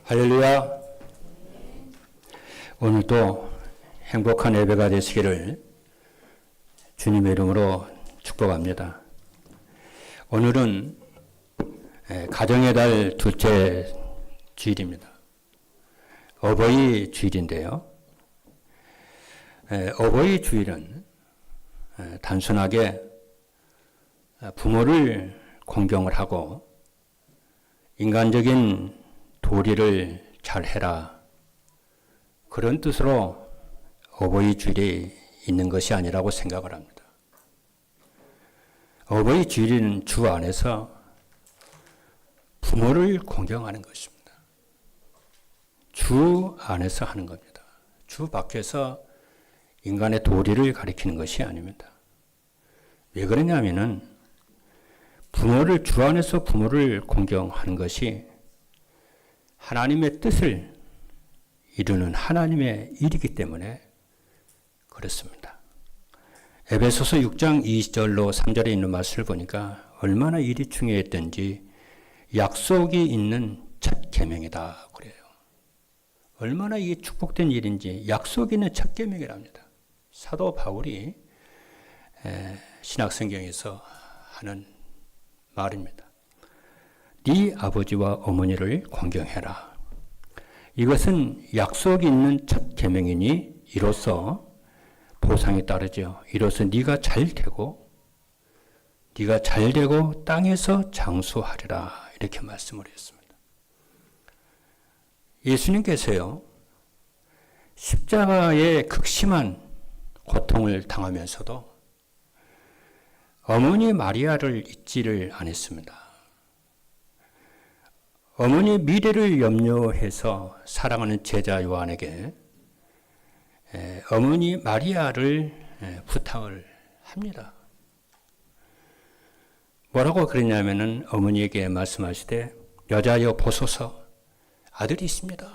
할렐루야. 오늘도 행복한 예배가 되시기를 주님의 이름으로 축복합니다. 오늘은 가정의 달 둘째 주일입니다. 어버이 주일인데요. 어버이 주일은 단순하게 부모를 공경을 하고 인간적인 도리를 잘해라, 그런 뜻으로 어버이 주일이 있는 것이 아니라고 생각을 합니다. 어버이 주일은 주 안에서 부모를 공경하는 것입니다. 주 안에서 하는 겁니다. 주 밖에서 인간의 도리를 가리키는 것이 아닙니다. 왜 그러냐면은 주 안에서 부모를 공경하는 것이 하나님의 뜻을 이루는 하나님의 일이기 때문에 그렇습니다. 에베소서 6장 2절로 3절에 있는 말씀을 보니까 얼마나 일이 중요했던지 약속이 있는 첫 계명이다 그래요. 얼마나 이게 축복된 일인지 약속이 있는 첫 계명이랍니다. 사도 바울이 신약성경에서 하는 말입니다. 네 아버지와 어머니를 공경해라. 이것은 약속이 있는 첫 계명이니 이로써 보상이 따르죠. 이로써 네가 잘 되고 땅에서 장수하리라, 이렇게 말씀을 했습니다. 예수님께서요, 십자가의 극심한 고통을 당하면서도 어머니 마리아를 잊지를 않았습니다. 어머니의 미래를 염려해서 사랑하는 제자 요한에게 어머니 마리아를 부탁을 합니다. 뭐라고 그랬냐면은 어머니에게 말씀하시되 여자여 보소서 아들이 있습니다.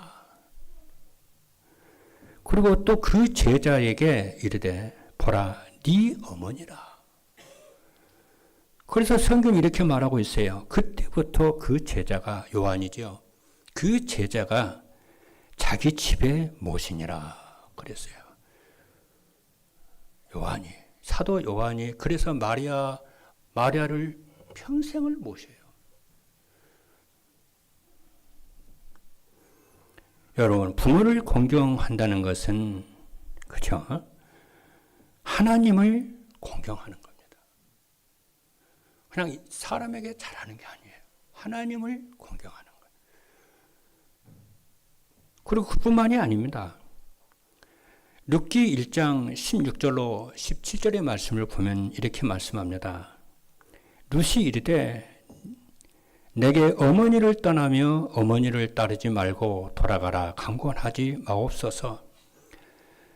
그리고 또 그 제자에게 이르되 보라 네 어머니라. 그래서 성경이 이렇게 말하고 있어요. 그때부터 그 제자가, 요한이죠, 그 제자가 자기 집에 모시니라 그랬어요. 사도 요한이 그래서 마리아를 평생을 모셔요. 여러분, 부모를 공경한다는 것은, 그렇죠? 하나님을 공경하는 겁니다. 그냥 사람에게 잘하는 게 아니에요. 하나님을 공경하는 거예요. 그리고 그뿐만이 아닙니다. 룻기 1장 16절로 17절의 말씀을 보면 이렇게 말씀합니다. 룻이 이르되 내게 어머니를 떠나며 어머니를 따르지 말고 돌아가라 강권하지 마옵소서.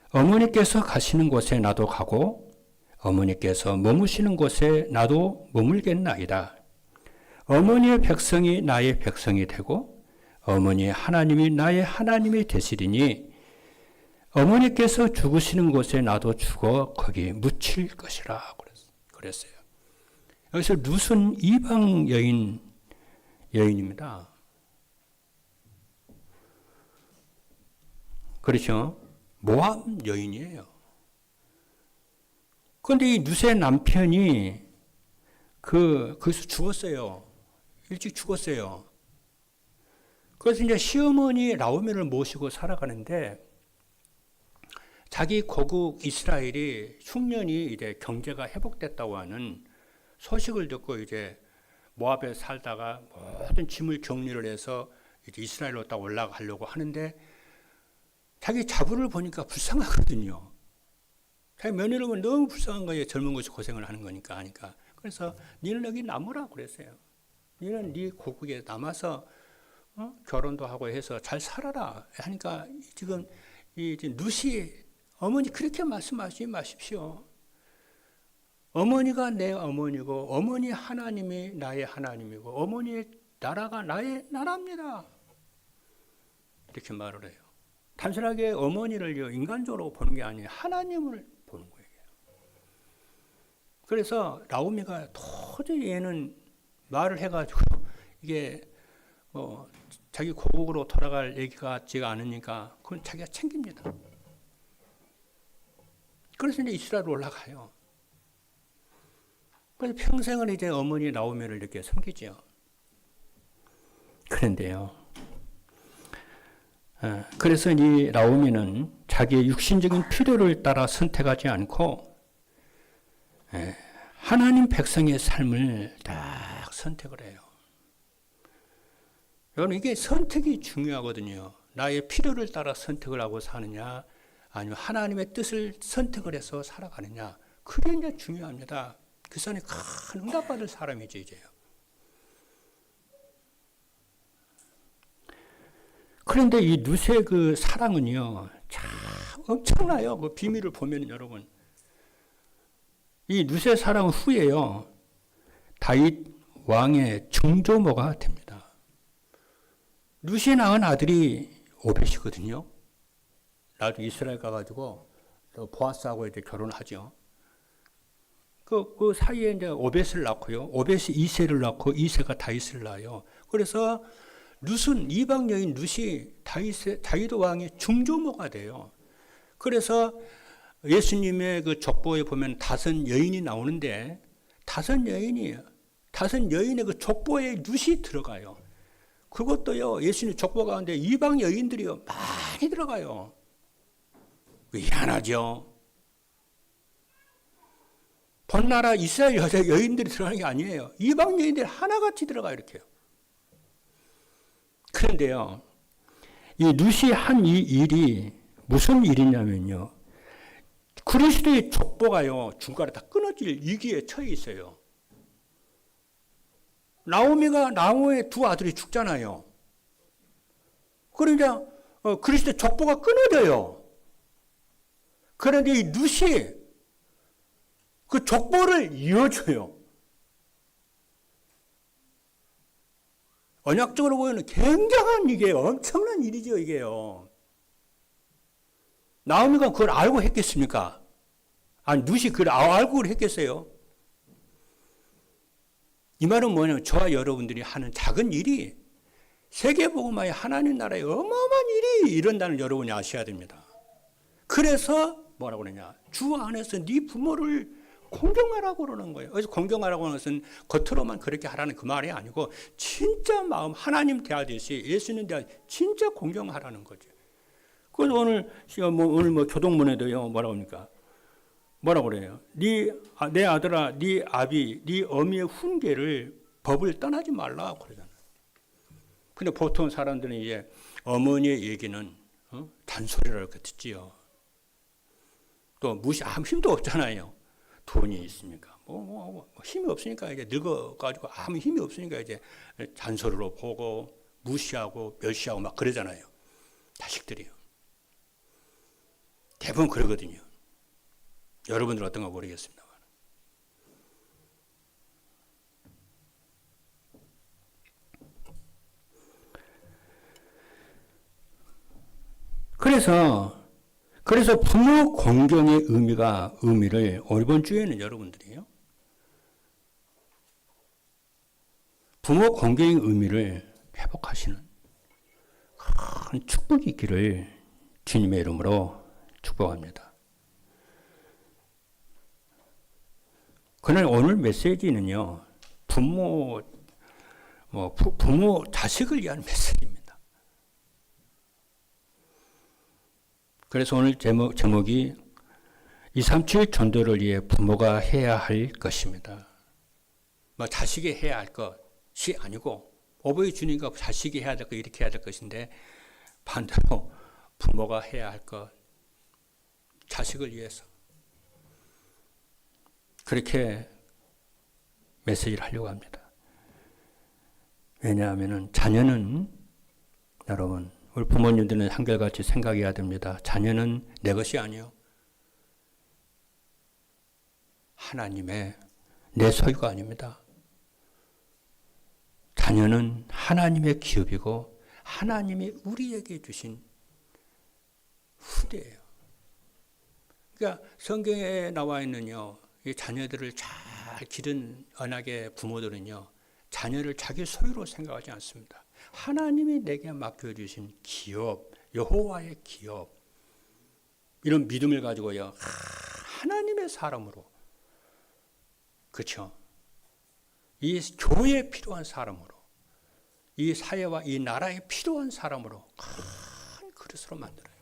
어머니께서 가시는 곳에 나도 가고 어머니께서 머무시는 곳에 나도 머물겠나이다. 어머니의 백성이 나의 백성이 되고 어머니의 하나님이 나의 하나님이 되시리니 어머니께서 죽으시는 곳에 나도 죽어 거기 묻힐 것이라 그랬어요. 여기서 룻은 이방 여인입니다. 그렇죠? 모압 여인이에요. 그런데 이 룻의 남편이 거기서 죽었어요. 일찍 죽었어요. 그래서 이제 시어머니 라오미를 모시고 살아가는데 자기 고국 이스라엘이 흉년이 이제 경제가 회복됐다고 하는 소식을 듣고 이제 모압에 살다가 모든 짐을 정리를 해서 이제 이스라엘로 딱 올라가려고 하는데 자기 자부를 보니까 불쌍하거든요. 자기 며느리를 보면 너무 불쌍한 거예요. 젊은 것이 고생을 하는 거니까 하니까. 그래서 니는 여기 남으라 그랬어요. 니는 네 고국에 남아서 결혼도 하고 해서 잘 살아라 하니까 지금 이 룻이 어머니 그렇게 말씀하지 마십시오. 어머니가 내 어머니고 어머니 하나님이 나의 하나님이고 어머니의 나라가 나의 나라입니다. 이렇게 말을 해요. 단순하게 어머니를요 인간적으로 보는 게 아니에요. 하나님을 보는 거예요. 그래서 라오미가 도저히 얘는 말을 해가지고 이게 자기 고국으로 돌아갈 얘기가 같지가 않으니까 그건 자기가 챙깁니다. 그래서 이제 이스라엘로 올라가요. 그래서 평생을 이제 어머니 나오미를 이렇게 섬기죠. 그런데요. 그래서 이 나오미는 자기의 육신적인 필요를 따라 선택하지 않고 하나님 백성의 삶을 딱 선택을 해요. 여러분 이게 선택이 중요하거든요. 나의 필요를 따라 선택을 하고 사느냐 아니면 하나님의 뜻을 선택을 해서 살아가느냐 그게 이제 중요합니다. 그 사람이 큰 응답받을 사람이죠 이제요. 그런데 이 룻의 그 사랑은요 참 엄청나요. 그 비밀을 보면 여러분 이 룻의 사랑 후에요 다윗 왕의 증조모가 됩니다. 룻이 낳은 아들이 오벳이거든요. 나도 이스라엘 가가지고 보아스하고 이제 결혼하죠. 그 사이에 이제 오벳을 낳고요. 오벳이 이새를 낳고 이새가 다윗을 낳아요. 그래서 룻은 이방 여인 룻이 다윗 왕의 중조모가 돼요. 그래서 예수님의 그 족보에 보면 5 여인이 나오는데 5 여인의 그 족보에 룻이 들어가요. 그것도요 예수님 족보 가운데 이방 여인들이요 많이 들어가요. 희한하죠. 본나라 이스라엘 여인들이 들어가는 게 아니에요. 이방 여인들이 하나같이 들어가요 이렇게요. 그런데요 이 룻이 한 이 일이 무슨 일이냐면요 그리스도의 족보가요 중간에 다 끊어질 위기에 처해 있어요. 나오미의 2 아들이 죽잖아요. 그러니까 그리스도의 족보가 끊어져요. 그런데 이 룻이 그 족보를 이어줘요. 언약적으로 보면 굉장한 이게 엄청난 일이죠 이게요. 나오미가 그걸 알고 했겠습니까? 아니 룻이 그걸 알고 했겠어요? 이 말은 뭐냐면 저와 여러분들이 하는 작은 일이 세계복음화의 하나님 나라의 어마어마한 일이 이런다는 여러분이 아셔야 됩니다. 그래서 뭐라고 그러냐 주 안에서 네 부모를 공경하라고 그러는 거예요. 그래서 공경하라고 하는 것은 겉으로만 그렇게 하라는 그 말이 아니고 진짜 마음 하나님 대하듯이 예수님 대하듯이 진짜 공경하라는 거죠. 그래서 오늘 교동문에도요 뭐라고 합니까? 뭐라고 그래요? 내 아들아, 네 아비, 네 어미의 훈계를 법을 떠나지 말라 그러잖아요. 근데 보통 사람들은 이제 어머니의 얘기는 잔소리라고 듣지요. 또 아무 힘도 없잖아요. 돈이 있습니까? 힘이 없으니까 이제 늙어가지고 아무 힘이 없으니까 이제 잔소리로 보고 무시하고 멸시하고 막 그러잖아요. 자식들이요. 대부분 그러거든요. 여러분들 어떤가 모르겠습니다. 그래서 부모 공경의 의미를 이번 주에는 여러분들이요. 부모 공경의 의미를 회복하시는 큰 축복이 있기를 주님의 이름으로 축복합니다. 그날 오늘 메시지는요, 부모 자식을 위한 메시지입니다. 그래서 오늘 제목이 237 전도를 위해 부모가 해야 할 것입니다. 자식이 해야 할 것이 아니고 어버이 주니까 자식이 해야 될 것, 이렇게 해야 될 것인데 반대로 부모가 해야 할 것, 자식을 위해서 그렇게 메시지를 하려고 합니다. 왜냐하면 자녀는 여러분 우리 부모님들은 한결같이 생각해야 됩니다. 자녀는 내 것이 아니요 하나님의 내 소유가 아닙니다. 자녀는 하나님의 기업이고 하나님이 우리에게 주신 후대예요. 그러니까 성경에 나와 있는요, 이 자녀들을 잘 기른 언약의 부모들은요, 자녀를 자기 소유로 생각하지 않습니다. 하나님이 내게 맡겨주신 기업, 여호와의 기업, 이런 믿음을 가지고요, 하나님의 사람으로, 그렇죠? 이 교회에 필요한 사람으로, 이 사회와 이 나라에 필요한 사람으로 큰 그릇으로 만들어요.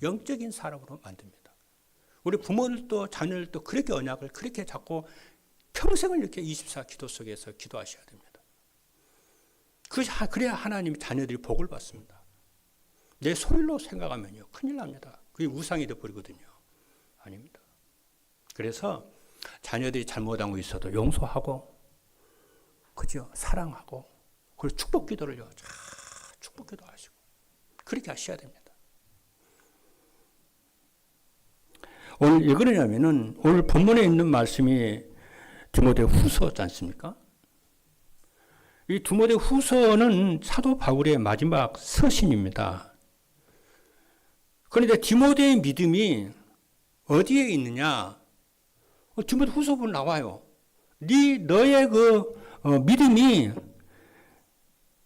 영적인 사람으로 만듭니다. 우리 부모들도 자녀들도 그렇게 언약을 그렇게 잡고 평생을 이렇게 24 기도 속에서 기도하셔야 됩니다. 그래야 하나님이 자녀들이 복을 받습니다. 내 소일로 생각하면요, 큰일 납니다. 그게 우상이 되어버리거든요. 아닙니다. 그래서 자녀들이 잘못한 거 있어도 용서하고, 그죠? 사랑하고, 그리고 축복 기도를요, 축복 기도 하시고, 그렇게 하셔야 됩니다. 오늘 왜 그러냐면은, 오늘 본문에 있는 말씀이 디모데 후서지 않습니까? 이 디모데 후서는 사도 바울의 마지막 서신입니다. 그런데 디모데의 믿음이 어디에 있느냐? 디모데 후서 보면 나와요. 너의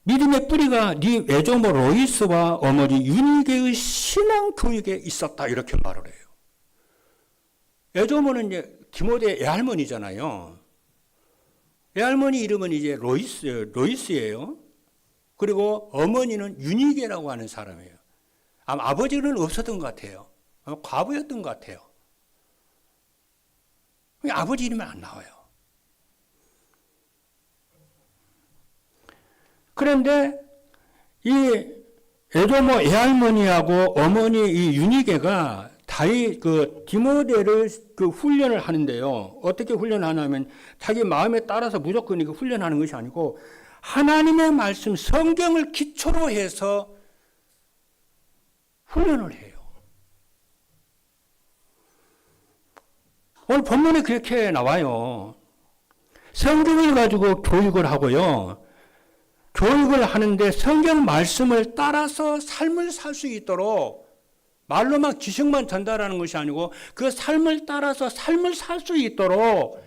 믿음의 뿌리가 네 외조모 로이스와 어머니 유니게의 신앙 교육에 있었다, 이렇게 말을 해요. 외조모는 이제 디모데의 애할머니잖아요. 애할머니 이름은 이제 로이스예요. 그리고 어머니는 유니게라고 하는 사람이에요. 아마 아버지는 없었던 것 같아요. 아마 과부였던 것 같아요. 아버지 이름은 안 나와요. 그런데 이 에도모 애할머니하고 어머니 이 유니게가 디모데를 훈련을 하는데요. 어떻게 훈련하냐면 자기 마음에 따라서 무조건 이거 훈련하는 것이 아니고 하나님의 말씀, 성경을 기초로 해서 훈련을 해요. 오늘 본문에 그렇게 나와요. 성경을 가지고 교육을 하고요. 교육을 하는데 성경 말씀을 따라서 삶을 살 수 있도록, 말로만 지식만 전달하는 것이 아니고 그 삶을 따라서 삶을 살 수 있도록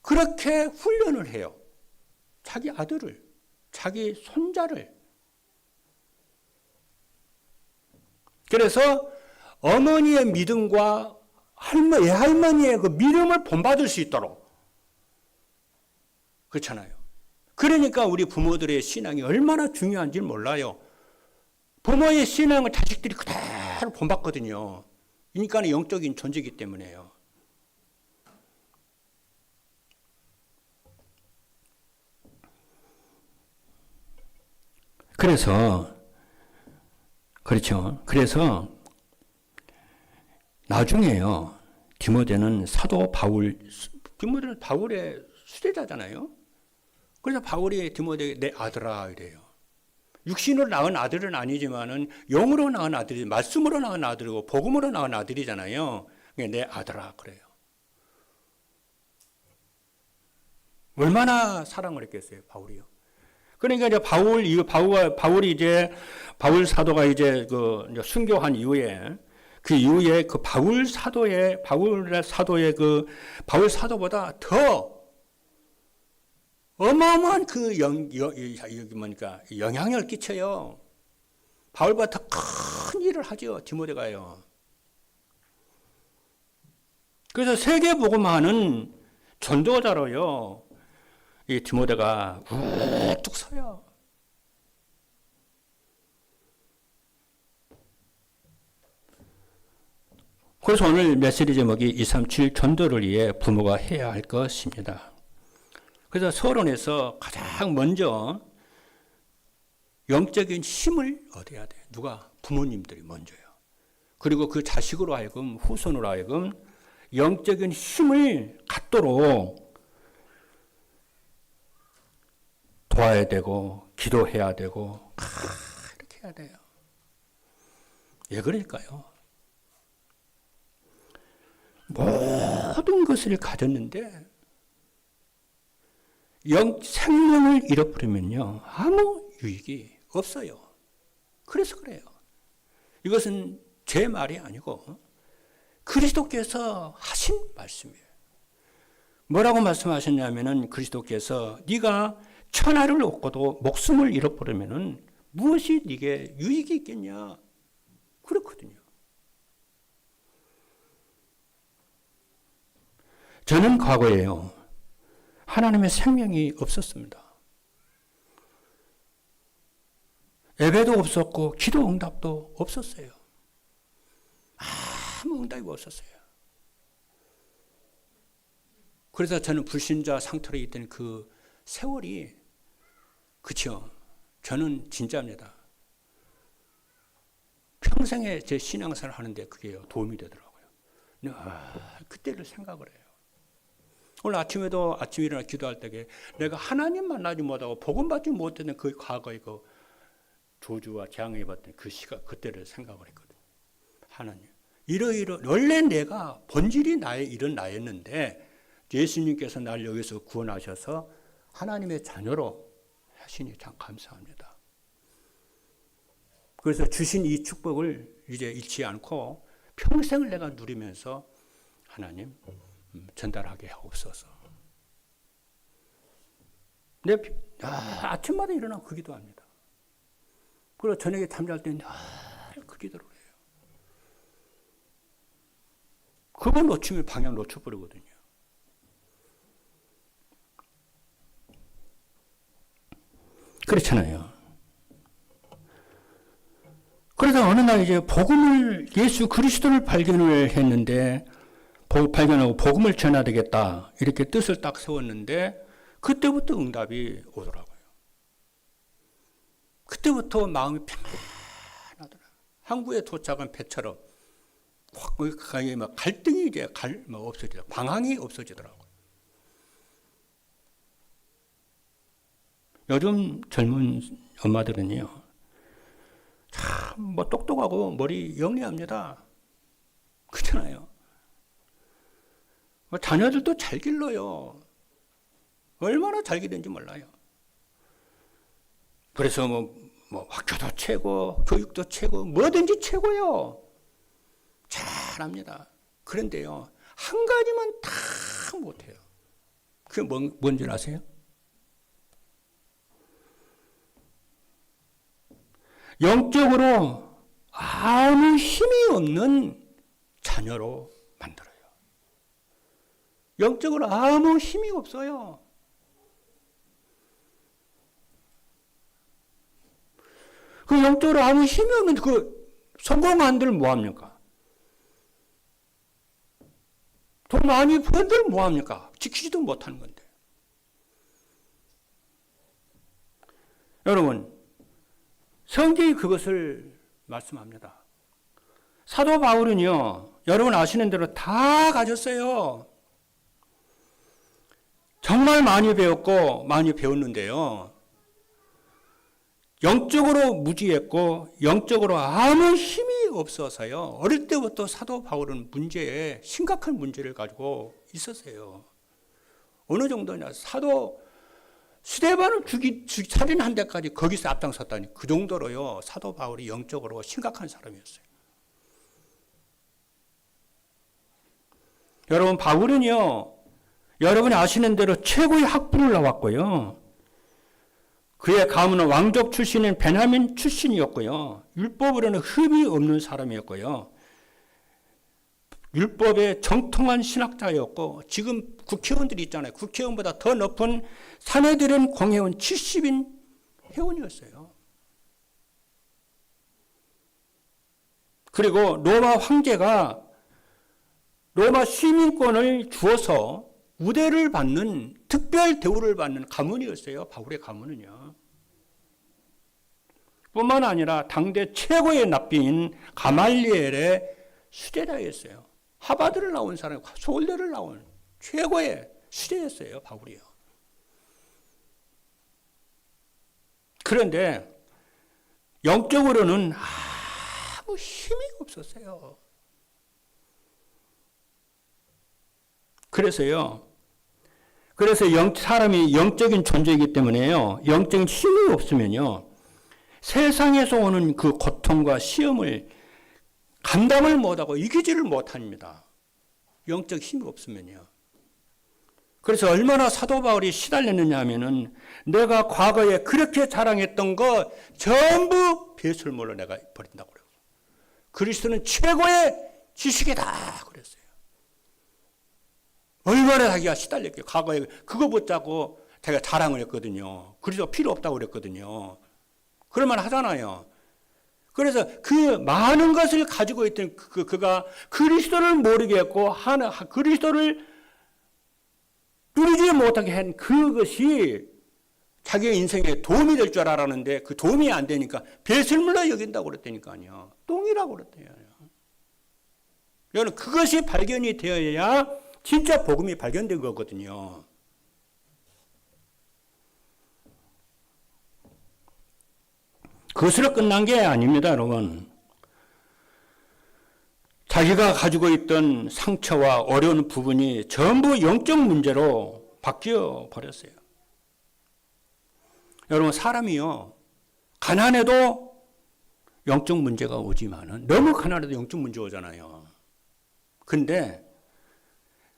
그렇게 훈련을 해요. 자기 아들을, 자기 손자를. 그래서 어머니의 믿음과 애할머니의 그 믿음을 본받을 수 있도록. 그렇잖아요. 그러니까 우리 부모들의 신앙이 얼마나 중요한지 몰라요. 부모의 신앙을 자식들이 그대로 본받거든요. 그러니까 영적인 존재이기 때문에요. 그래서 나중에요, 디모데는 디모데는 바울의 수제자잖아요. 그래서 바울이 디모데에게 내 아들아 이래요. 육신으로 낳은 아들은 아니지만은 영으로 낳은 아들이, 말씀으로 낳은 아들이고 복음으로 낳은 아들이잖아요. 내 아들아 그래요. 얼마나 사랑을 했겠어요, 바울이요. 그러니까 이제 바울이 이제 바울 사도가 이제 순교한 이후에 바울 사도보다 더 어마어마한 영향을 끼쳐요. 바울보다 더 큰 일을 하죠, 디모데가요. 그래서 세계 복음화는 전도자로요, 이 디모데가 우뚝 서요. 그래서 오늘 메시지 제목이 237 전도를 위해 부모가 해야 할 것입니다. 그래서 서론에서 가장 먼저 영적인 힘을 얻어야 돼요. 누가? 부모님들이 먼저요. 그리고 그 자식으로 하여금, 후손으로 하여금 영적인 힘을 갖도록 도와야 되고 기도해야 되고 이렇게 해야 돼요. 왜 그럴까요? 모든 것을 가졌는데 생명을 잃어버리면요, 아무 유익이 없어요. 그래서 그래요. 이것은 제 말이 아니고 그리스도께서 하신 말씀이에요. 뭐라고 말씀하셨냐면은, 그리스도께서 네가 천하를 얻고도 목숨을 잃어버리면은 무엇이 네게 유익이 있겠냐? 그렇거든요. 저는 과거에요. 하나님의 생명이 없었습니다. 예배도 없었고 기도 응답도 없었어요. 아무 응답이 없었어요. 그래서 저는 불신자 상태로 있던 그 세월이, 그쵸? 저는 진짜입니다. 평생에 제 신앙생활 하는데 그게 도움이 되더라고요. 그때를 생각을 해요. 오늘 아침에도 아침에 일어나 기도할 때에 내가 하나님 만나지 못하고 복음 받지 못했던 그 과거의 그 조주와 재앙을 받던 그 시각, 그때를 생각을 했거든요. 하나님, 원래 내가 본질이 이런 나였는데 예수님께서 날 여기서 구원하셔서 하나님의 자녀로 하시니 참 감사합니다. 그래서 주신 이 축복을 이제 잃지 않고 평생을 내가 누리면서 하나님 전달하게 하옵소서. 아침마다 일어나 그 기도합니다. 그리고 저녁에 잠잘 때는 그 기도를 해요. 그거 놓치면 방향 놓쳐버리거든요. 그렇잖아요. 그래서 어느 날 이제 예수 그리스도를 발견을 했는데, 발견하고 복음을 전해야 되겠다, 이렇게 뜻을 딱 세웠는데, 그때부터 응답이 오더라고요. 그때부터 마음이 편안하더라고요. 항구에 도착한 배처럼 확 갈등이 이제 없어지더라고요. 방황이 없어지더라고요. 요즘 젊은 엄마들은요, 참 똑똑하고 머리 영리합니다. 그렇잖아요. 자녀들도 잘 길러요. 얼마나 잘 기르는지 몰라요. 그래서 학교도 최고, 교육도 최고, 뭐든지 최고요. 잘합니다. 그런데요, 한 가지만 다 못해요. 그게 뭔지 아세요? 영적으로 아무 힘이 없는 자녀로 만들어요. 영적으로 아무 힘이 없어요. 그 영적으로 아무 힘이 없는 그 성공한들 뭐합니까? 돈 많이 번들 뭐합니까? 지키지도 못하는 건데. 여러분, 성경이 그것을 말씀합니다. 사도 바울은요, 여러분 아시는 대로 다 가졌어요. 정말 많이 배웠고 많이 배웠는데요, 영적으로 무지했고 영적으로 아무 힘이 없어서요, 어릴 때부터 사도 바울은 심각한 문제를 가지고 있었어요. 어느 정도냐, 사도 스데반을 살인한 데까지 거기서 앞장섰다니, 그 정도로요 사도 바울이 영적으로 심각한 사람이었어요. 여러분, 바울은요, 여러분이 아시는 대로 최고의 학부를 나왔고요, 그의 가문은 왕족 출신인 베냐민 출신이었고요, 율법으로는 흠이 없는 사람이었고요, 율법의 정통한 신학자였고, 지금 국회의원들이 있잖아요. 국회의원보다 더 높은 사내들은 공회원 70인 회원이었어요. 그리고 로마 황제가 로마 시민권을 주어서 우대를 받는, 특별 대우를 받는 가문이었어요. 바울의 가문은요. 뿐만 아니라 당대 최고의 납비인 가말리엘의 수제자였어요. 하버드를 나온 사람, 서울대를 나온 최고의 수제였어요, 바울이요. 그런데 영적으로는 아무 힘이 없었어요. 그래서 사람이 영적인 존재이기 때문에요, 영적인 힘이 없으면요, 세상에서 오는 그 고통과 시험을 감당을 못하고 이기지를 못합니다. 영적 힘이 없으면요. 그래서 얼마나 사도 바울이 시달렸느냐 하면은 내가 과거에 그렇게 자랑했던 거 전부 배설물로 내가 버린다고 그래요. 그리스도는 최고의 지식이다 그랬어요. 얼마나 자기가 시달렸겠어요. 과거에 그거 붙잡고 제가 자랑을 했거든요. 그리스도 필요 없다고 그랬거든요. 그럴 만 하잖아요. 그래서 그 많은 것을 가지고 있던 그가 그리스도를 모르게 했고 그리스도를 누리지 못하게 한 그것이 자기의 인생에 도움이 될 줄 알았는데 그 도움이 안 되니까 배설물로 여긴다고 그랬다니까요. 똥이라고 그랬대요. 여러분 그것이 발견이 되어야 진짜 복음이 발견된 거거든요. 그것으로 끝난 게 아닙니다, 여러분. 자기가 가지고 있던 상처와 어려운 부분이 전부 영적 문제로 바뀌어 버렸어요. 여러분, 사람이요, 가난해도 영적 문제가 오지만은, 너무 가난해도 영적 문제 오잖아요. 근데,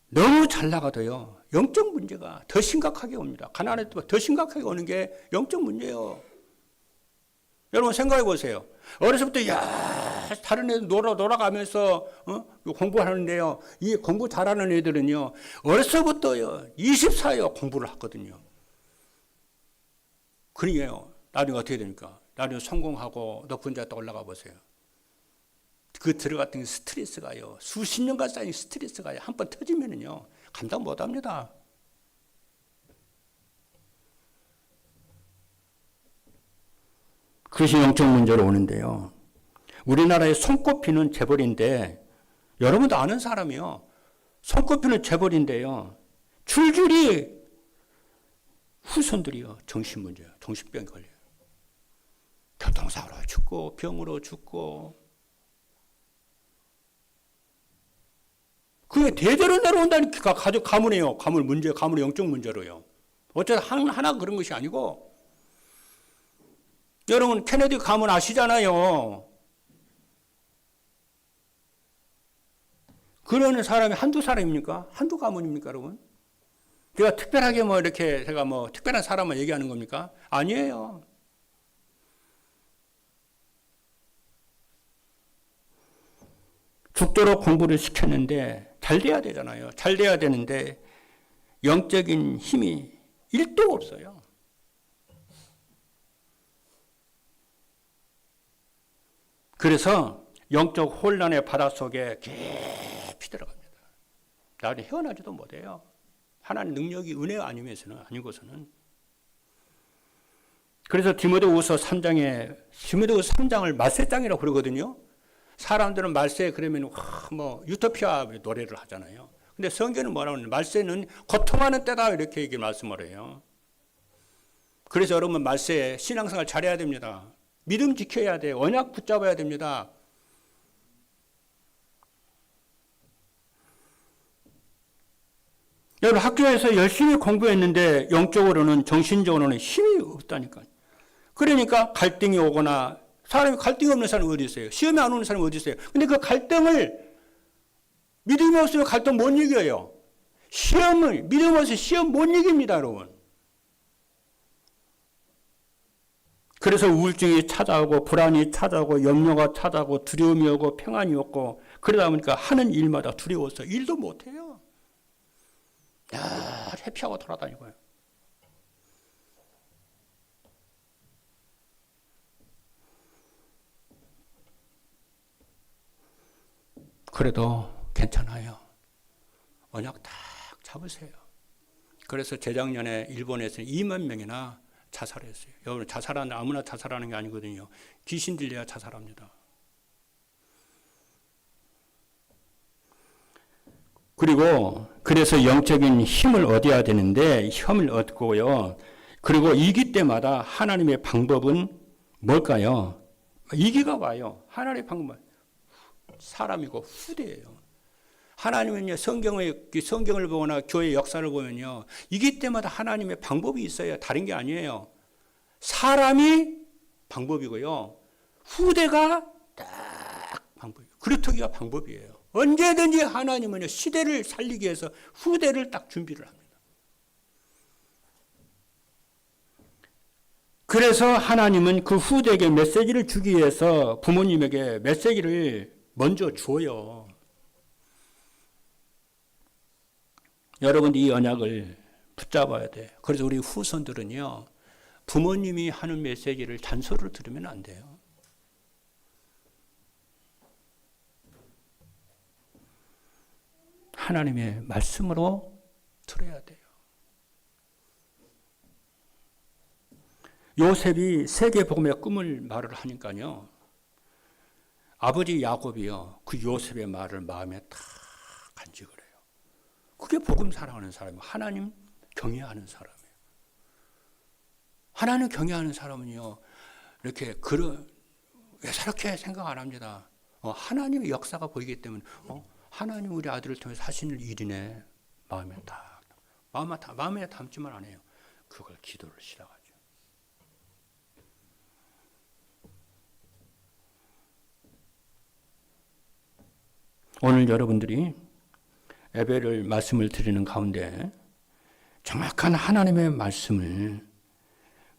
너무 잘 나가도요, 영적 문제가 더 심각하게 옵니다. 가난해도 더 심각하게 오는 게 영적 문제예요. 여러분 생각해 보세요. 어려서부터 다른 애들 놀아가면서 공부하는데요. 이 공부 잘하는 애들은요. 어려서부터요. 24여 공부를 하거든요. 그러니까요. 나중에 어떻게 됩니까? 나중에 성공하고 높은 데 또 올라가 보세요. 그 들어갔던 스트레스가요. 수십 년간 쌓인 스트레스가요. 한번 터지면은요. 감당 못 합니다. 그것이 영적 문제로 오는데요. 우리나라의 손꼽히는 재벌인데 여러분도 아는 사람이요. 손꼽히는 재벌인데요. 줄줄이 후손들이요. 정신문제예요. 정신병이 걸려요. 교통사고로 죽고 병으로 죽고 그게 대대로 내려온다니까 가족 가문이에요. 가문의 영적 문제로요. 어쩌다 하나 그런 것이 아니고 여러분 케네디 가문 아시잖아요. 그러는 사람이 한두 사람입니까? 한두 가문입니까, 여러분? 제가 특별하게 제가 특별한 사람만 얘기하는 겁니까? 아니에요. 죽도록 공부를 시켰는데 잘 돼야 되잖아요. 잘 돼야 되는데 영적인 힘이 1도 없어요. 그래서 영적 혼란의 바닷속에 깊이 들어갑니다. 나중에 헤어나지도 못해요. 하나님 능력이 은혜 아니고서는. 그래서 디모데후서 3장을 말세장이라고 그러거든요. 사람들은 말세 그러면 유토피아 노래를 하잖아요. 근데 성경은 뭐라고 하냐면 말세는 고통하는 때다 이렇게 얘기 말씀을 해요. 그래서 여러분 말세에 신앙생활 잘해야 됩니다. 믿음 지켜야 돼요. 언약 붙잡아야 됩니다. 여러분 학교에서 열심히 공부했는데 영적으로는 정신적으로는 힘이 없다니까요. 그러니까 갈등이 오거나 사람이 갈등이 없는 사람이 어디 있어요? 시험에 안 오는 사람이 어디 있어요? 근데 그 갈등을 믿음이 없으면 갈등 못 이겨요. 믿음 없이 시험 못 이깁니다, 여러분. 그래서 우울증이 찾아오고 불안이 찾아오고 염려가 찾아오고 두려움이 오고 평안이 없고 그러다 보니까 하는 일마다 두려워서 일도 못해요. 회피하고 돌아다니고요. 그래도 괜찮아요. 언약 딱 잡으세요. 그래서 재작년에 일본에서 2만 명이나 자살했어요. 여러분 자살하는 아무나 자살하는 게 아니거든요. 귀신 들려야 자살합니다. 그래서 영적인 힘을 얻어야 되는데 힘을 얻고요. 그리고 이기 때마다 하나님의 방법은 뭘까요? 이기가 와요. 하나님의 방법은 사람이고 후대예요. 하나님은요, 성경을 보거나 교회 역사를 보면요, 이기 때마다 하나님의 방법이 있어요. 다른 게 아니에요. 사람이 방법이고요. 후대가 딱 방법이에요. 그루터기가 방법이에요. 언제든지 하나님은요, 시대를 살리기 위해서 후대를 딱 준비를 합니다. 그래서 하나님은 그 후대에게 메시지를 주기 위해서 부모님에게 메시지를 먼저 주어요. 여러분 이 언약을 붙잡아야 돼. 그래서 우리 후손들은요, 부모님이 하는 메시지를 잔소리로 들으면 안 돼요. 하나님의 말씀으로 들어야 돼요. 요셉이 세계복음의 꿈을 말을 하니까요, 아버지 야곱이요, 그 요셉의 말을 마음에 다 간직을 해요. 그게 복음 사랑하는 사람이에요. 하나님 경외하는 사람이에요. 하나님 경외하는 사람은요, 이렇게 왜 저렇게 생각 안 합니다. 하나님의 역사가 보이기 때문에 하나님 우리 아들을 통해서 하시는 일이네. 마음에 담지만 안 해요. 그걸 기도를 시작하죠. 오늘 여러분들이 예배를 말씀을 드리는 가운데 정확한 하나님의 말씀을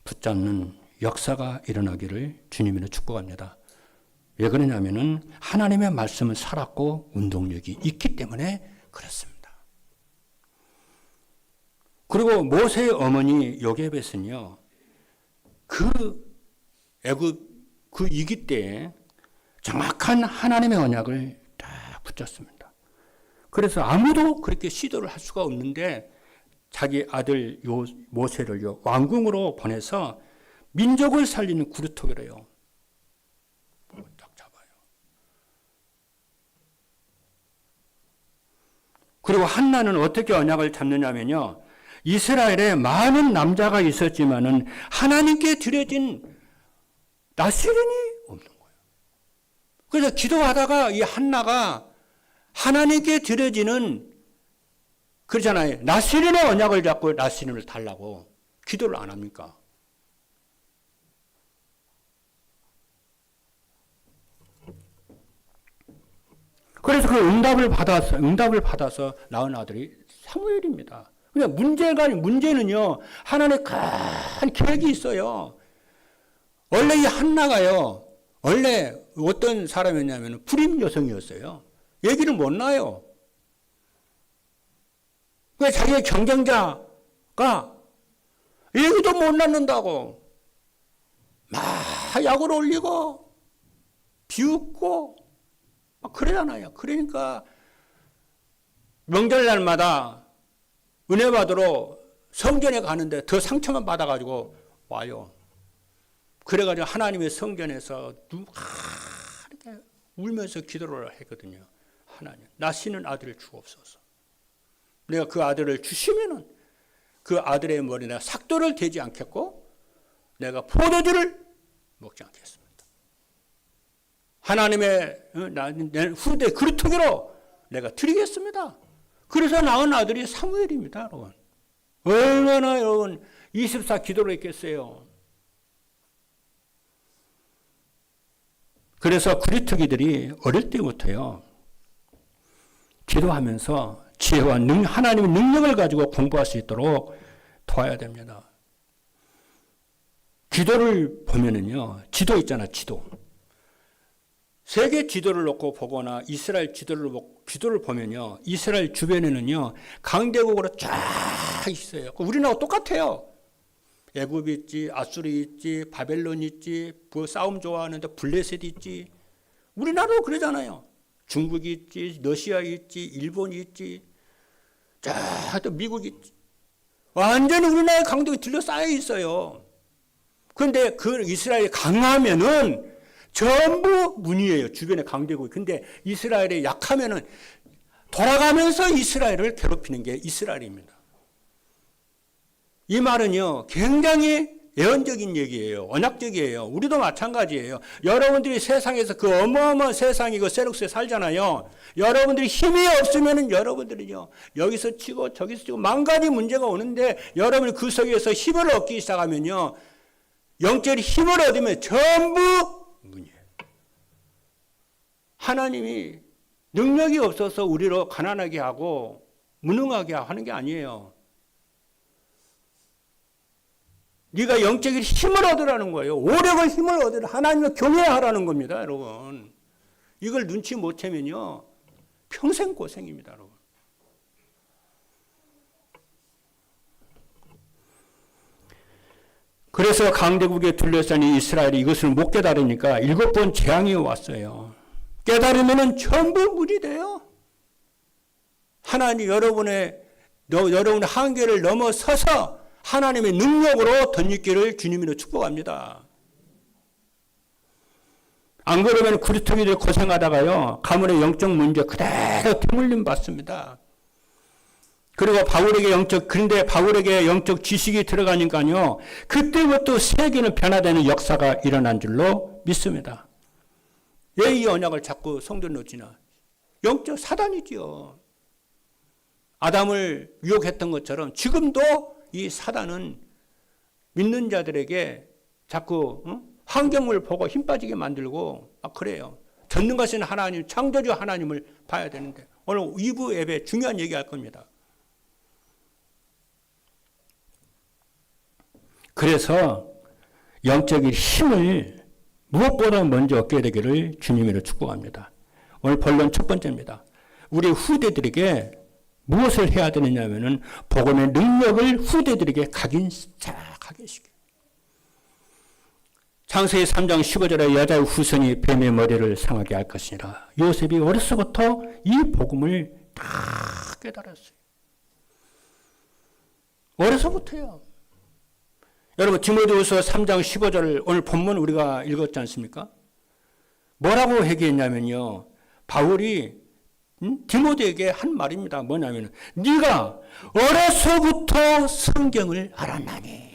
붙잡는 역사가 일어나기를 주님으로 축복합니다. 왜 그러냐면은 하나님의 말씀은 살았고 운동력이 있기 때문에 그렇습니다. 그리고 모세의 어머니 요게벳은요, 애굽 그 위기 때에 정확한 하나님의 언약을 딱 붙잡습니다. 그래서 아무도 그렇게 시도를 할 수가 없는데 자기 아들 모세를 왕궁으로 보내서 민족을 살리는 구루토기래요. 딱 잡아요. 그리고 한나는 어떻게 언약을 잡느냐면요, 이스라엘에 많은 남자가 있었지만은 하나님께 드려진 나시린이 없는 거예요. 그래서 기도하다가 이 한나가 하나님께 드려지는, 그러잖아요, 나시린의 언약을 잡고 나시린을 달라고 기도를 안 합니까? 그래서 그 응답을 받아서 낳은 아들이 사무엘입니다. 그냥 문제는요, 하나님의 큰 계획이 있어요. 원래 이 한나가요, 원래 어떤 사람이었냐면 불임 여성이었어요. 얘기를 못 놔요. 왜 자기의 경쟁자가 얘기도 못 낳는다고 막 약을 올리고 비웃고 막 그러잖아요. 그러니까 명절날마다 은혜 받으러 성전에 가는데 더 상처만 받아가지고 와요. 그래가지고 하나님의 성전에서 이렇게 울면서 기도를 했거든요. 하나님, 나시는 아들을 주옵소서. 내가 그 아들을 주시면은 그 아들의 머리에 내가 삭도를 대지 않겠고 내가 포도주를 먹지 않겠습니다. 하나님의 내 후대 그루터기로 내가 드리겠습니다. 그래서 낳은 아들이 사무엘입니다, 여러분. 얼마나 여러분 24 기도를 했겠어요. 그래서 그루터기들이 어릴 때부터요, 기도하면서 지혜와 하나님의 능력을 가지고 공부할 수 있도록 도와야 됩니다. 기도를 보면은요, 지도 있잖아, 지도. 세계 지도를 놓고 보거나 이스라엘 지도를 보면요, 이스라엘 주변에는요, 강대국으로 쫙 있어요. 우리나라하고 똑같아요. 애굽이 있지, 아수리 있지, 바벨론이 있지, 싸움 좋아하는데 블레셋이 있지. 우리나라도 그러잖아요. 중국이 있지, 러시아 있지, 일본이 있지, 또 미국이 있지. 완전히 우리나라의 강도가 둘러싸여 있어요. 그런데 그 이스라엘이 강하면은 전부 문이에요. 주변에 강대국이. 근데 이스라엘이 약하면은 돌아가면서 이스라엘을 괴롭히는 게 이스라엘입니다. 이 말은요, 굉장히 예언적인 얘기예요. 언약적이에요. 우리도 마찬가지예요. 여러분들이 세상에서 그 어마어마한 세상이 그 세력스에 살잖아요. 여러분들이 힘이 없으면은 여러분들이요, 여기서 치고 저기서 치고 만 가지 문제가 오는데 여러분이 그 속에서 힘을 얻기 시작하면요, 영적인 힘을 얻으면 전부 문이에요. 하나님이 능력이 없어서 우리로 가난하게 하고 무능하게 하는 게 아니에요. 네가 영적인 힘을 얻으라는 거예요. 오력의 힘을 얻으라. 하나님을 경외하라는 겁니다, 여러분. 이걸 눈치 못 채면요, 평생 고생입니다, 여러분. 그래서 강대국에 둘러싼 이 이스라엘이 이것을 못 깨달으니까 7번 재앙이 왔어요. 깨달으면 전부 물이 돼요. 하나님 여러분의 한계를 넘어서서 하나님의 능력으로 덧입기를 주님으로 축복합니다. 안 그러면 구리토기들 고생하다가요, 가문의 영적 문제 그대로 대물림 받습니다. 그리고 그런데 바울에게 영적 지식이 들어가니까요, 그때부터 세계는 변화되는 역사가 일어난 줄로 믿습니다. 왜 이 언약을 자꾸 성도 놓지나? 영적 사단이지요. 아담을 유혹했던 것처럼 지금도 이 사단은 믿는 자들에게 자꾸 환경을 보고 힘 빠지게 만들고 막 그래요. 전능하신 하나님, 창조주 하나님을 봐야 되는데, 오늘 2부 예배 중요한 얘기할 겁니다. 그래서 영적인 힘을 무엇보다 먼저 얻게 되기를 주님으로 축복합니다. 오늘 본론 첫 번째입니다. 우리 후대들에게 무엇을 해야 되느냐면은 복음의 능력을 후대들에게 각인시켜. 창세기 3장 15절에 여자의 후손이 뱀의 머리를 상하게 할 것이니라. 요셉이 어려서부터 이 복음을 다 깨달았어요. 어려서부터요. 여러분, 디모데후서 3장 15절을 오늘 본문 우리가 읽었지 않습니까? 뭐라고 얘기했냐면요, 바울이 디모데에게 한 말입니다. 뭐냐면, 네가 어려서부터 성경을 알았나니.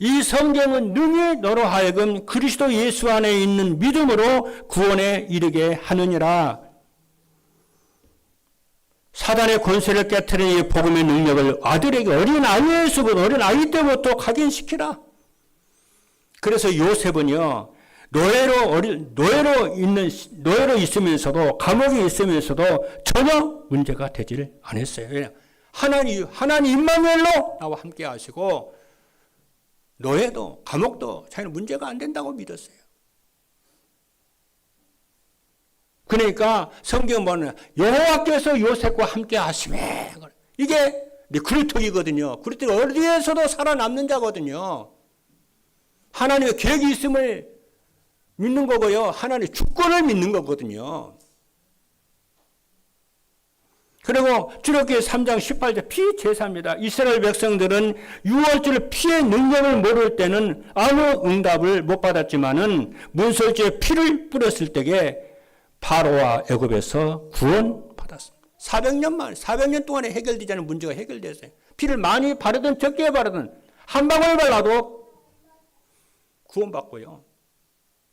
이 성경은 능히 너로 하여금 그리스도 예수 안에 있는 믿음으로 구원에 이르게 하느니라. 사단의 권세를 깨트리는 이 복음의 능력을 아들에게 어린 아이 때부터 각인시키라. 그래서 요셉은요, 노예로 있으면서도, 감옥에 있으면서도 전혀 문제가 되질 않았어요. 하나님 임마누엘로 나와 함께 하시고, 노예도 감옥도 자기는 문제가 안 된다고 믿었어요. 그러니까 성경 보면 여호와께서 요셉과 함께 하시매, 이게 그리스도이거든요. 그리스도 어디에서도 살아남는 자거든요. 하나님의 계획이 있음을 믿는 거고요, 하나님의 주권을 믿는 거거든요. 그리고 출애굽기 3장 18절 피제사입니다. 이스라엘 백성들은 유월절 피의 능력을 모를 때는 아무 응답을 못 받았지만은 문설주에 피를 뿌렸을 때에 바로와 애굽에서 구원받았습니다. 400년 동안에 해결되지 않은 문제가 해결됐어요. 피를 많이 바르든 적게 바르든 한 방울 발라도 구원받고요,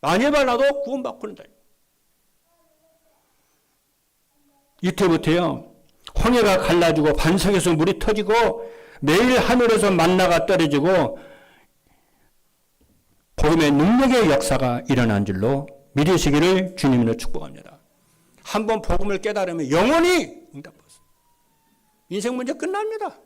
많이 발라도 구원받고 그런다. 이때부터요, 홍해가 갈라지고 반석에서 물이 터지고 매일 하늘에서 만나가 떨어지고 복음의 능력의 역사가 일어난 줄로 믿으시기를 주님으로 축복합니다. 한번 복음을 깨달으면 영원히 응답받습니다. 인생 문제 끝납니다.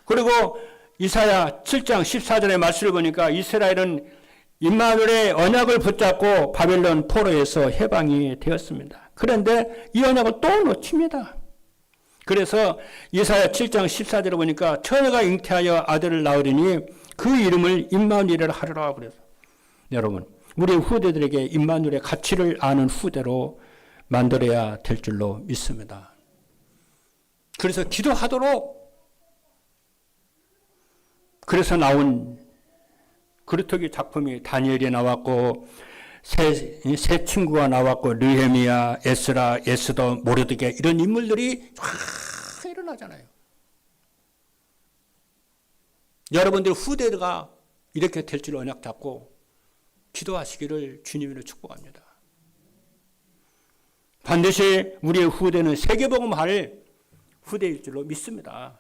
그리고 이사야 7장 14절의 말씀을 보니까 이스라엘은 임마누엘의 언약을 붙잡고 바벨론 포로에서 해방이 되었습니다. 그런데 이 언약을 또 놓칩니다. 그래서 이사야 7장 14절을 보니까 처녀가 잉태하여 아들을 낳으리니 그 이름을 임마누엘이라 하리라 그래서, 여러분, 우리 후대들에게 임마누엘의 가치를 아는 후대로 만들어야 될 줄로 믿습니다. 그래서 기도하도록, 그래서 나온 그루터기 작품이 다니엘이 나왔고 세 친구가 나왔고 느헤미야, 에스라, 에스더, 모르드게 이런 인물들이 쫙 일어나잖아요. 여러분들 후대가 이렇게 될 줄 언약 잡고 기도하시기를 주님으로 축복합니다. 반드시 우리의 후대는 세계복음할 후대일 줄로 믿습니다.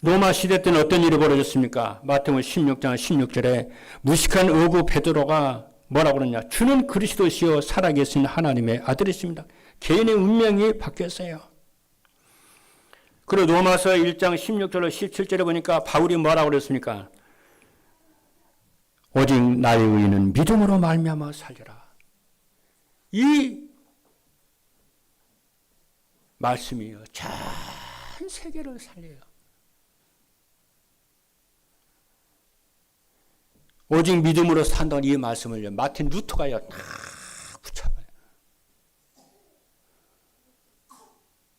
로마 시대 때는 어떤 일이 벌어졌습니까? 마태복음 16장 16절에 무식한 어구 베드로가 뭐라고 그러냐? 주는 그리스도시요 살아계신 하나님의 아들이십니다. 개인의 운명이 바뀌었어요. 그리고 로마서 1장 16절로 17절에 보니까 바울이 뭐라고 그랬습니까? 오직 나의 의인은 믿음으로 말미암아 살리라. 이 말씀이요, 전 세계를 살려요. 오직 믿음으로 산다는 이 말씀을요, 마틴 루터가요 다 붙여봐요.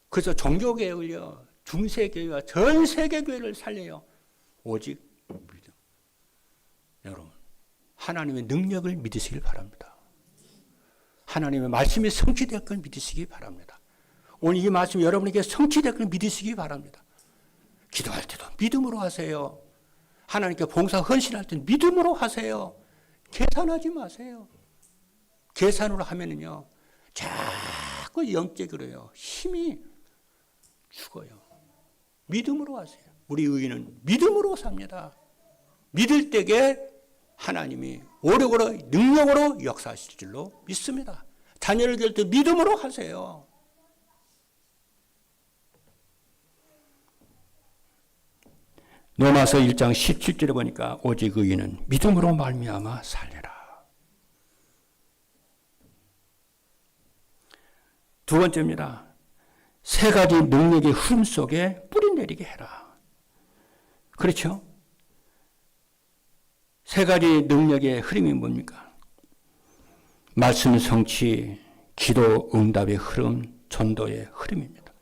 그래서 종교개혁을요, 중세교회와 전 세계교회를 살려요. 오직 믿음. 여러분, 하나님의 능력을 믿으시길 바랍니다. 하나님의 말씀이 성취될 걸 믿으시기 바랍니다. 오늘 이 말씀이 여러분에게 성취될 걸 믿으시기 바랍니다. 기도할 때도 믿음으로 하세요. 하나님께 봉사 헌신할 때는 믿음으로 하세요. 계산하지 마세요. 계산으로 하면은요, 자꾸 영적으로요, 힘이 죽어요. 믿음으로 하세요. 우리 의인은 믿음으로 삽니다. 믿을 때에 하나님이 오력으로, 능력으로 역사하실 줄로 믿습니다. 자녀를 기를 때 믿음으로 하세요. 로마서 1장 17절에 보니까 오직 의인은 믿음으로 말미암아 살리라. 두 번째입니다. 세 가지 능력의 흐름 속에 뿌리 내리게 해라. 그렇죠? 세 가지 능력의 흐름이 뭡니까? 말씀 성취, 기도 응답의 흐름, 전도의 흐름입니다.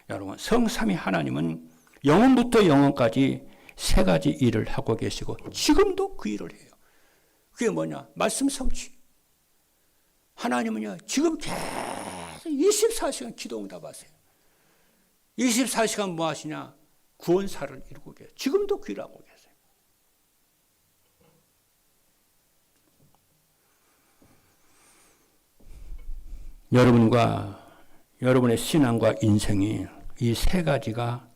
여러분, 성삼위 하나님은 영원부터 영원까지 세 가지 일을 하고 계시고 지금도 그 일을 해요. 그게 뭐냐? 말씀 성취. 하나님은요, 지금 계속 24시간 기도 응답하세요. 24시간 뭐 하시냐? 구원사를 이루고 계세요. 지금도 그 일을 하고 계세요. 여러분과 여러분의 신앙과 인생이 이 세 가지가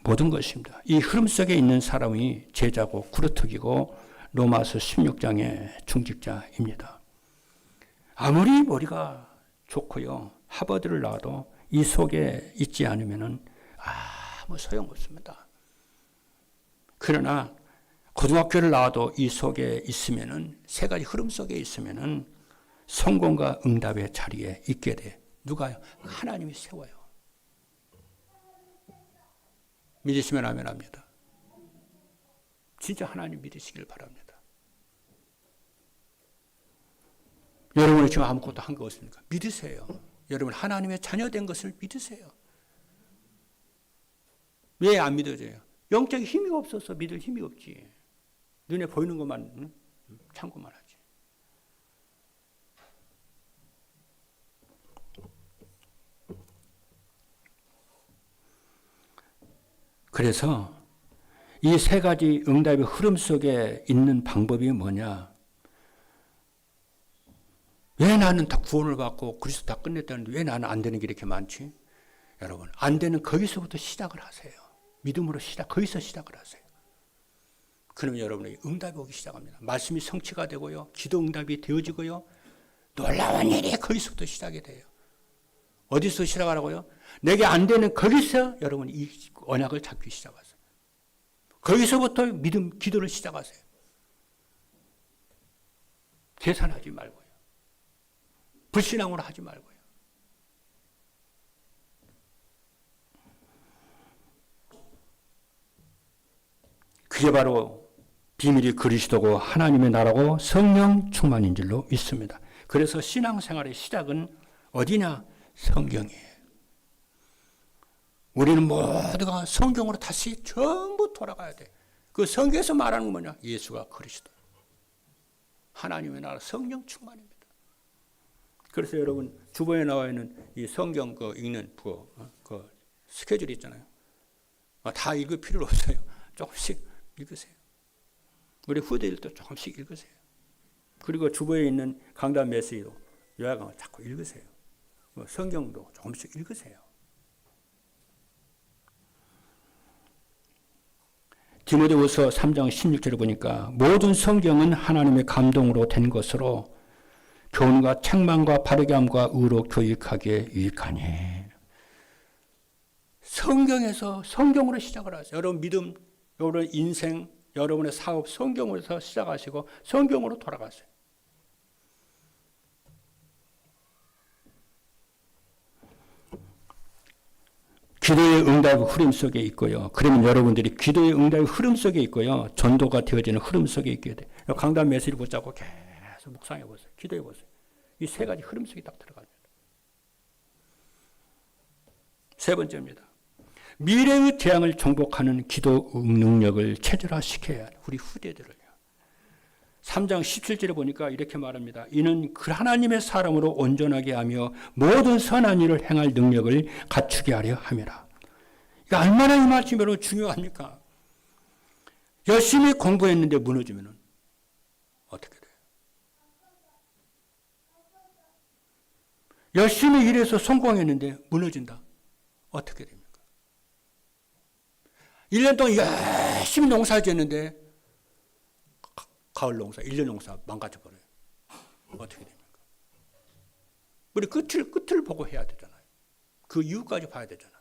모든 것입니다. 이 흐름 속에 있는 사람이 제자고 구루터기고 로마서 16장의 중직자입니다. 아무리 머리가 좋고요, 하버드를 나와도 이 속에 있지 않으면 아무 소용없습니다. 그러나 고등학교를 나와도 이 속에 있으면, 세 가지 흐름 속에 있으면 성공과 응답의 자리에 있게 돼. 누가요? 하나님이 세워요. 믿으시면 아멘 합니다. 진짜 하나님 믿으시길 바랍니다. 여러분이 지금 아무것도 한 거 없습니까? 믿으세요. 여러분 하나님의 자녀된 것을 믿으세요. 왜 안 믿어져요? 영적인 힘이 없어서 믿을 힘이 없지. 눈에 보이는 것만 참고만 하지. 그래서 이 세 가지 응답의 흐름 속에 있는 방법이 뭐냐? 왜 나는 다 구원을 받고 그리스도 다 끝냈다는데 왜 나는 안 되는 게 이렇게 많지? 여러분, 안 되는 거기서부터 시작을 하세요. 믿음으로 거기서 시작을 하세요. 그러면 여러분에게 응답이 오기 시작합니다. 말씀이 성취가 되고요, 기도 응답이 되어지고요, 놀라운 일이 거기서부터 시작이 돼요. 어디서 시작하라고요? 내게 안 되는 거기서 여러분 이 언약을 잡기 시작하세요. 거기서부터 믿음, 기도를 시작하세요. 계산하지 말고요. 불신앙으로 하지 말고요. 그게 바로 비밀이 그리스도고 하나님의 나라고 성령 충만인 줄로 믿습니다. 그래서 신앙생활의 시작은 어디냐? 성경이에요. 우리는 모두가 성경으로 다시 전부 돌아가야 돼. 그 성경에서 말하는 건 뭐냐? 예수가 그리스도. 하나님의 나라 성령 충만입니다. 그래서 여러분 주보에 나와 있는 이 성경 읽는 그 스케줄이 있잖아요. 다 읽을 필요 없어요. 조금씩 읽으세요. 우리 후대들도 조금씩 읽으세요. 그리고 주보에 있는 강단 메시지도 요약을 자꾸 읽으세요. 성경도 조금씩 읽으세요. 디모데후서 3장 16절을 보니까 모든 성경은 하나님의 감동으로 된 것으로 교훈과 책망과 바르게 함과 의로 교육하기에 유익하니. 성경에서 성경으로 시작을 하세요. 여러분 믿음, 여러분 인생, 여러분의 사업 성경으로서 시작하시고 성경으로 돌아가세요. 기도의 응답의 흐름 속에 있고요. 그러면 여러분들이 기도의 응답의 흐름 속에 있고요. 전도가 되어지는 흐름 속에 있게 돼요. 강단 메시지를 붙잡고 계속 묵상해 보세요. 기도해 보세요. 이 세 가지 흐름 속에 딱 들어갑니다. 세 번째입니다. 미래의 재앙을 정복하는 기도 능력을 체질화시켜야 해요. 우리 후대들을요. 3장 17절에 보니까 이렇게 말합니다. 이는 그 하나님의 사람으로 온전하게 하며 모든 선한 일을 행할 능력을 갖추게 하려 함이라. 이게 얼마나 이 말씀이 중요합니까? 열심히 공부했는데 무너지면 어떻게 돼요? 열심히 일해서 성공했는데 무너진다. 어떻게 됩니까? 1년 동안 열심히 농사 지었는데 가을 농사, 1년 농사 망가져버려요. 어떻게 됩니까? 우리 끝을 보고 해야 되잖아요. 그 이유까지 봐야 되잖아요.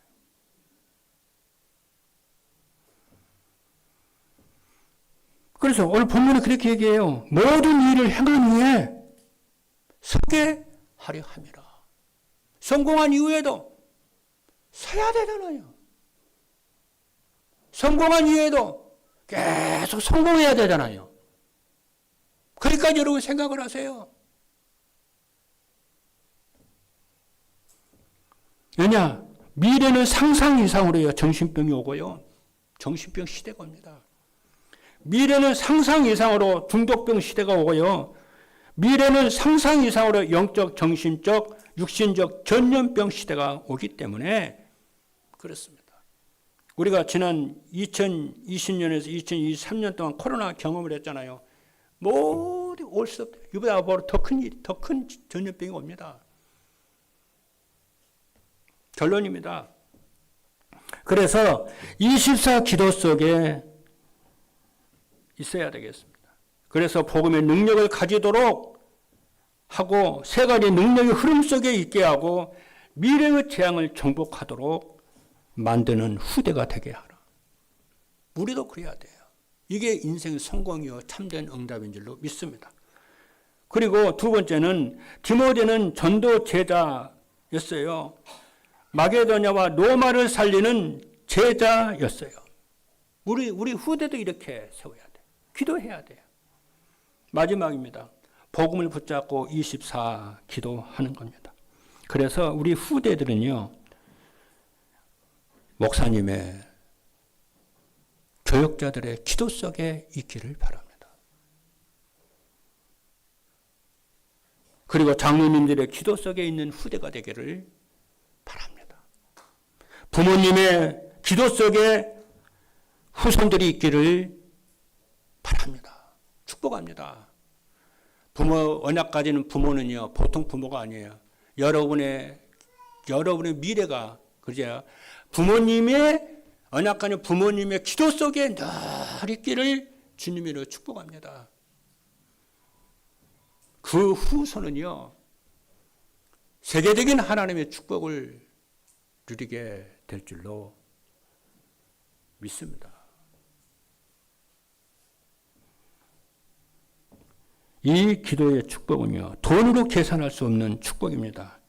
그래서 오늘 본문은 그렇게 얘기해요. 모든 일을 행한 후에 서게 하려 함이라. 성공한 이후에도 서야 되잖아요. 성공한 이후에도 계속 성공해야 되잖아요. 거기까지 여러분 생각을 하세요. 왜냐? 미래는 상상 이상으로요. 정신병이 오고요. 정신병 시대가 옵니다. 미래는 상상 이상으로 중독병 시대가 오고요. 미래는 상상 이상으로 영적, 정신적, 육신적 전염병 시대가 오기 때문에 그렇습니다. 우리가 지난 2020년에서 2023년 동안 코로나 경험을 했잖아요. 모두 올 수 없다. 이보다 더 큰 전염병이 옵니다. 결론입니다. 그래서 24 기도 속에 있어야 되겠습니다. 그래서 복음의 능력을 가지도록 하고 세 가지 능력의 흐름 속에 있게 하고 미래의 재앙을 정복하도록 만드는 후대가 되게 하라. 우리도 그래야 돼요. 이게 인생의 성공이요 참된 응답인 줄로 믿습니다. 그리고 두 번째는 디모데는 전도 제자였어요. 마게도냐와 로마를 살리는 제자였어요. 우리 후대도 이렇게 세워야 돼요. 기도해야 돼요. 마지막입니다. 복음을 붙잡고 24 기도하는 겁니다. 그래서 우리 후대들은요. 목사님의 교역자들의 기도 속에 있기를 바랍니다. 그리고 장로님들의 기도 속에 있는 후대가 되기를 바랍니다. 부모님의 기도 속에 후손들이 있기를 바랍니다. 축복합니다. 부모 언약 가지는 부모는요 보통 부모가 아니에요. 여러분의 미래가 그죠? 부모님의 언약 가진 부모님의 기도 속에 늘 있기를 주님으로 축복합니다. 그 후손은요 세계적인 하나님의 축복을 누리게 될 줄로 믿습니다. 이 기도의 축복은요 돈으로 계산할 수 없는 축복입니다.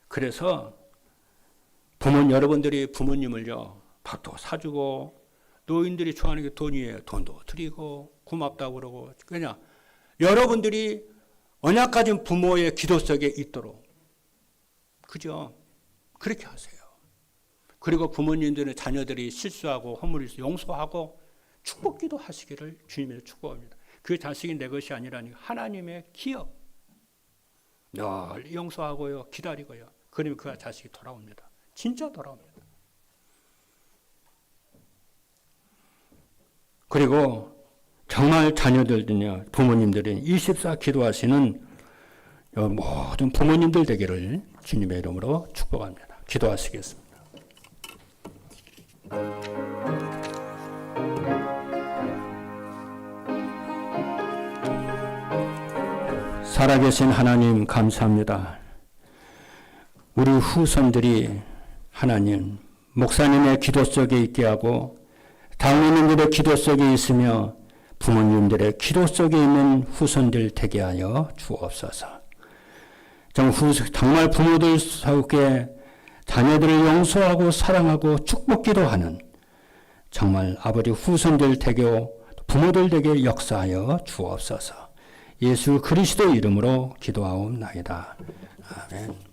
그래서 여러분들이 부모님을요 밥도 사주고 노인들이 좋아하는 게 돈이에요. 돈도 드리고 고맙다고 그러고 그냥 여러분들이 언약 가진 부모의 기도 속에 있도록 그죠? 그렇게 하세요. 그리고 부모님들은 자녀들이 실수하고 허물을 용서하고 축복기도 하시기를 주님으로 축복합니다. 그 자식이 내 것이 아니라니 하나님의 기업 늘 용서하고요 기다리고요. 그러면 그 자식이 돌아옵니다. 진짜 돌아옵니다. 그리고 정말 자녀들은요 부모님들은 24 기도하시는 모든 부모님들 되기를 주님의 이름으로 축복합니다. 기도하시겠습니다. 살아계신 하나님 감사합니다. 우리 후손들이 하나님, 목사님의 기도 속에 있게 하고 당회인들의 기도 속에 있으며 부모님들의 기도 속에 있는 후손들 되게 하여 주옵소서. 정말 부모들 속에 자녀들을 용서하고 사랑하고 축복 기도하는 정말 아버지 후손들 되게 부모들 되게 역사하여 주옵소서. 예수 그리스도 이름으로 기도하옵나이다. 아멘.